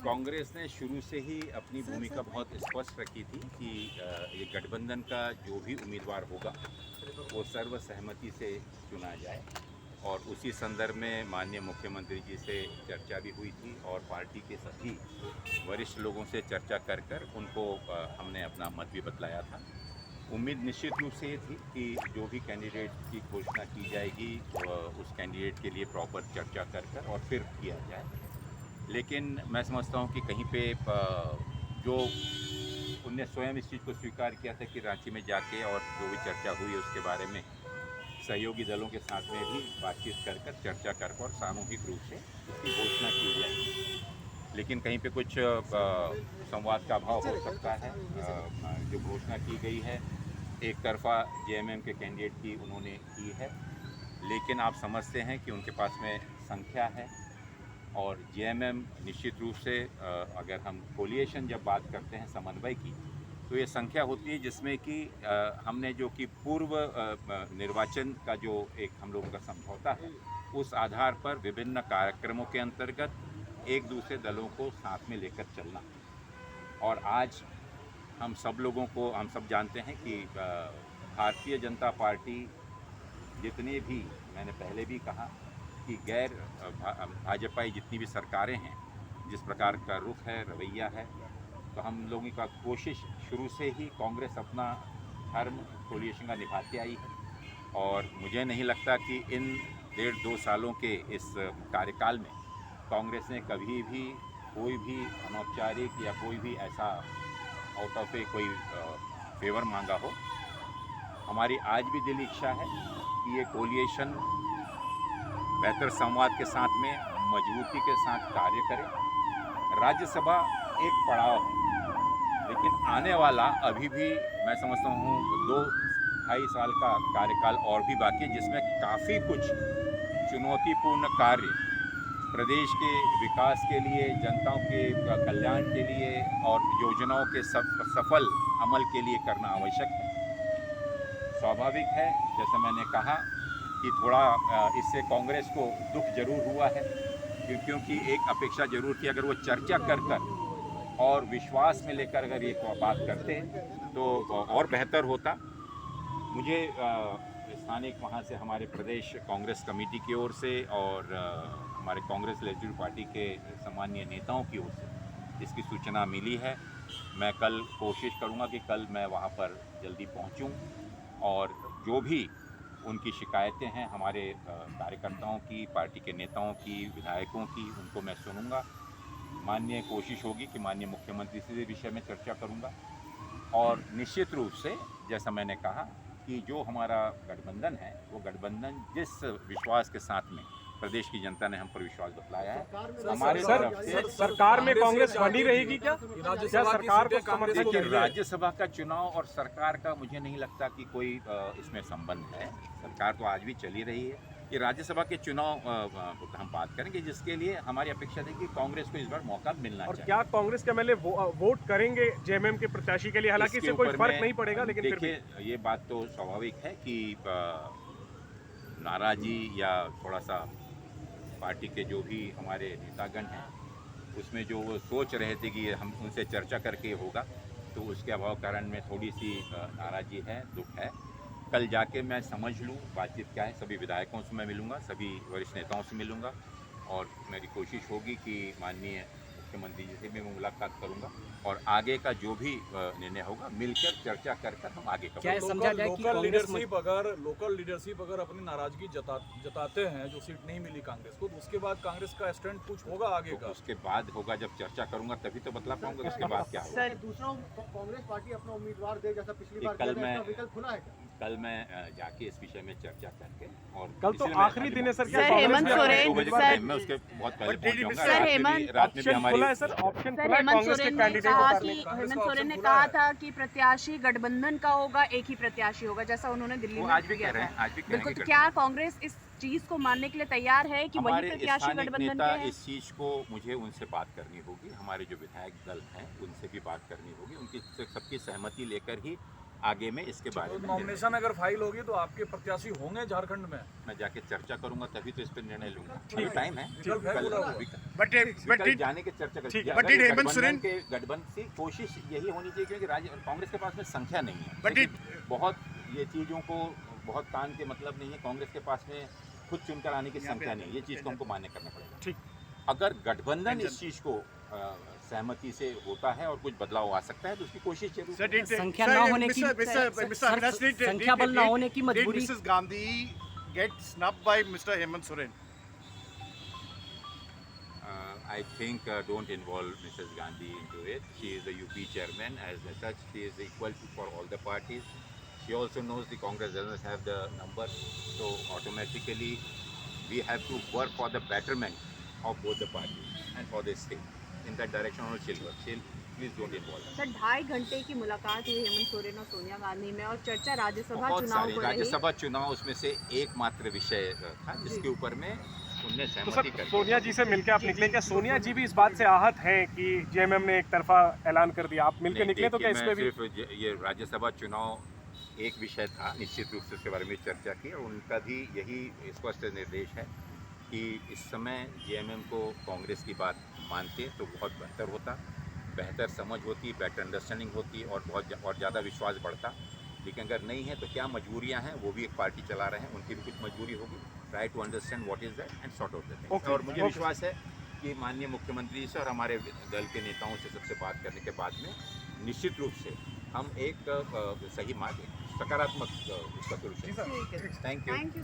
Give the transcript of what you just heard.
कांग्रेस ने शुरू से ही अपनी भूमिका बहुत स्पष्ट रखी थी कि ये गठबंधन का जो भी उम्मीदवार होगा वो सर्वसहमति से चुना जाए, और उसी संदर्भ में माननीय मुख्यमंत्री जी से चर्चा भी हुई थी और पार्टी के सभी वरिष्ठ लोगों से चर्चा कर कर उनको हमने अपना मत भी बतलाया था। उम्मीद निश्चित रूप से ये थी कि जो भी कैंडिडेट की घोषणा की जाएगी उस कैंडिडेट के लिए प्रॉपर चर्चा कर कर और फिर किया जाए। लेकिन मैं समझता हूँ कि कहीं पे जो उनने स्वयं इस चीज़ को स्वीकार किया था कि रांची में जाके और जो भी चर्चा हुई उसके बारे में सहयोगी दलों के साथ में भी बातचीत कर कर चर्चा कर और सामूहिक रूप से उसकी घोषणा की जाए। लेकिन कहीं पे कुछ संवाद का अभाव हो सकता है। जो घोषणा की गई है एक तरफा जेएमएम के कैंडिडेट की उन्होंने की है, लेकिन आप समझते हैं कि उनके पास में संख्या है और जेएमएम निश्चित रूप से अगर हम कोलिएशन जब बात करते हैं समन्वय की, तो ये संख्या होती है जिसमें कि हमने जो कि पूर्व निर्वाचन का जो एक हम लोगों का समझौता है उस आधार पर विभिन्न कार्यक्रमों के अंतर्गत एक दूसरे दलों को साथ में लेकर चलना। और आज हम सब जानते हैं कि भारतीय जनता पार्टी जितने भी, मैंने पहले भी कहा कि गैर भाजपाई जितनी भी सरकारें हैं, जिस प्रकार का रुख है, रवैया है, तो हम लोगों का कोशिश शुरू से ही कांग्रेस अपना धर्म कोलिएशन का निभाती आई है। और मुझे नहीं लगता कि इन 1.5-2 सालों के इस कार्यकाल में कांग्रेस ने कभी भी कोई भी अनौपचारिक या कोई भी ऐसा आउट ऑफ ए कोई फेवर मांगा हो। हमारी आज भी दिली इच्छा है कि ये कोलिएशन बेहतर संवाद के साथ में मजबूती के साथ कार्य करे। राज्यसभा एक पड़ाव है, लेकिन आने वाला अभी भी मैं समझता हूँ 2-2.5 साल का कार्यकाल और भी बाकी है, जिसमें काफ़ी कुछ चुनौतीपूर्ण कार्य प्रदेश के विकास के लिए, जनताओं के कल्याण के लिए और योजनाओं के सफल अमल के लिए करना आवश्यक है। स्वाभाविक है, जैसा मैंने कहा कि थोड़ा इससे कांग्रेस को दुख जरूर हुआ है, क्योंकि एक अपेक्षा जरूर थी अगर वो चर्चा कर कर और विश्वास में लेकर अगर ये बात करते तो और बेहतर होता। मुझे स्थानिक वहाँ से हमारे प्रदेश कांग्रेस कमेटी की ओर से और हमारे कांग्रेस लेजिस्लेटिव पार्टी के सम्मानीय नेताओं की ओर से इसकी सूचना मिली है। मैं कल कोशिश करूँगा कि कल मैं वहाँ पर जल्दी पहुँचूँ और जो भी उनकी शिकायतें हैं हमारे कार्यकर्ताओं की, पार्टी के नेताओं की, विधायकों की, उनको मैं सुनूंगा। माननीय कोशिश होगी कि माननीय मुख्यमंत्री से इस विषय में चर्चा करूंगा और निश्चित रूप से जैसा मैंने कहा कि जो हमारा गठबंधन है वो गठबंधन जिस विश्वास के साथ में प्रदेश की जनता ने हम पर विश्वास बतलाया है हमारे तरफ से सरकार में कांग्रेस बनी रहेगी क्या सरकार को समर्थन देखिए, राज्यसभा का चुनाव और सरकार का मुझे नहीं लगता कि कोई इसमें संबंध है। सरकार तो आज भी चली रही है। ये राज्यसभा के चुनाव हम बात करेंगे जिसके लिए हमारी अपेक्षा थी कि कांग्रेस को इस बार मौका मिलना चाहिए। और क्या कांग्रेस के एमएलए वोट करेंगे जेएमएम के प्रत्याशी के लिए? हालांकि इससे कोई फर्क नहीं पड़ेगा, लेकिन देखिए ये बात तो स्वाभाविक है कि नाराजी या थोड़ा सा पार्टी के जो भी हमारे नेतागण हैं उसमें जो वो सोच रहे थे कि हम उनसे चर्चा करके होगा, तो उसके अभाव कारण में थोड़ी सी नाराज़ी है, दुख है। कल जाके मैं समझ लूँ बातचीत क्या है। सभी विधायकों से मैं मिलूँगा, सभी वरिष्ठ नेताओं से मिलूँगा और मेरी कोशिश होगी कि माननीय मुख्यमंत्री जी से भी मैं मुलाकात करूँगा और आगे का जो भी निर्णय होगा मिलकर चर्चा कर कर हम आगे का लोकल लीडरशिप अगर अपनी नाराजगी जताते हैं जो सीट नहीं मिली कांग्रेस को, तो उसके बाद कांग्रेस का स्टैंड कुछ होगा आगे का? उसके बाद होगा, जब चर्चा करूंगा तभी तो बतला पाऊंगा उसके बाद क्या होगा। दूसरा कांग्रेस पार्टी अपना उम्मीदवार दे जैसा पिछली बार विकल्प खुला है। कल मैं जाके इस विषय में चर्चा करके और कल तो आखिरी दिन है सर। सर हेमंत सोरेन मैं उसके बहुत पहले पहुंचूंगा। सर हेमंत रात में भी हमारी sir option sir Hemant Soren ने कहा था कि प्रत्याशी गठबंधन का होगा, एक ही प्रत्याशी होगा, जैसा उन्होंने दिल्ली में आज भी कह रहे हैं, आज भी कह रहे बिल्कुल। हैं। तो क्या कांग्रेस इस चीज को मानने के लिए तैयार है कि वही प्रत्याशी गठबंधन के हैं? इस चीज को मुझे उनसे बात करनी होगी, हमारे जो विधायक दल हैं उनसे भी बात करनी होगी, उनकी सबकी सहमति लेकर ही आगे में इसके बारे में नॉमिनेशन अगर फाइल होगी तो आपके प्रत्याशी होंगे झारखंड में? मैं जाके चर्चा करूंगा, तभी तो इस पर निर्णय लूंगा। अभी टाइम है, विकल्प है बोला हुआ। कल जाने के चर्चा ठीक है, करेंगे। गठबंधन के गठबंधन की कोशिश यही होनी चाहिए, क्योंकि कांग्रेस के पास में संख्या नहीं है। लेकिन बहुत ये चीज़ों को बहुत कान के मतलब नहीं है। कांग्रेस के पास में खुद चुनकर आने की संख्या नहीं है, ये चीज़ को हमको मान्य करना पड़ेगा। ठीक। अगर गठबंधन इस चीज़ को सहमति से होता है और कुछ बदलाव आ सकता है तो उसकी कोशिश जरूर करें। संख्या न होने की संख्या बल न होने की मजबूरी। Mrs. Gandhi get snubbed by Mr. Hemant Soren? I think don't involve Mrs. Gandhi into it. She is the UP chairman. As such, she is equal for all the parties. She also knows the Congress doesn't have the numbers, so automatically we have to work for the betterment of both the parties and for the state. In that direction, or please don't involve. Sir 2.5 घंटे की मुलाकात हुई हेमंत सोरेन और सोनिया गांधी में, और चर्चा राज्यसभा बहुत चुनाव सारे को रही। राज्यसभा चुनाव उसमें से एकमात्र विषय था जिसके ऊपर में उनने तो सहमति सर कर दी। सोनिया जी से मिलकर आप निकले, क्या सोनिया जी भी इस बात से आहत हैं कि जेएमएम ने एक तरफा ऐलान कर दिया, आप मिलकर नहीं, निकले तो क्या देखिए, इसमें भी? मैं सिर्फ ये राज्यसभा चुनाव एक विषय था, निश्चित रूप से उसके बारे में चर्चा की और उनका भी यही स्पष्ट निर्देश है कि इस समय जेएमएम को कांग्रेस की बात मानते तो बहुत बेहतर होता, बेहतर समझ होती, बेटर अंडरस्टैंडिंग होती और बहुत ज़्यादा विश्वास बढ़ता। लेकिन अगर नहीं है तो क्या मजबूरियां हैं, वो भी एक पार्टी चला रहे हैं, उनकी भी कुछ मजबूरी होगी। Try to understand what is that and sort out that. Okay, और मुझे okay. विश्वास है कि माननीय मुख्यमंत्री से और हमारे दल के नेताओं से सबसे बात करने के बाद में निश्चित रूप से हम एक सही मार्ग, सकारात्मक उसका solution. Thank you. Thank you.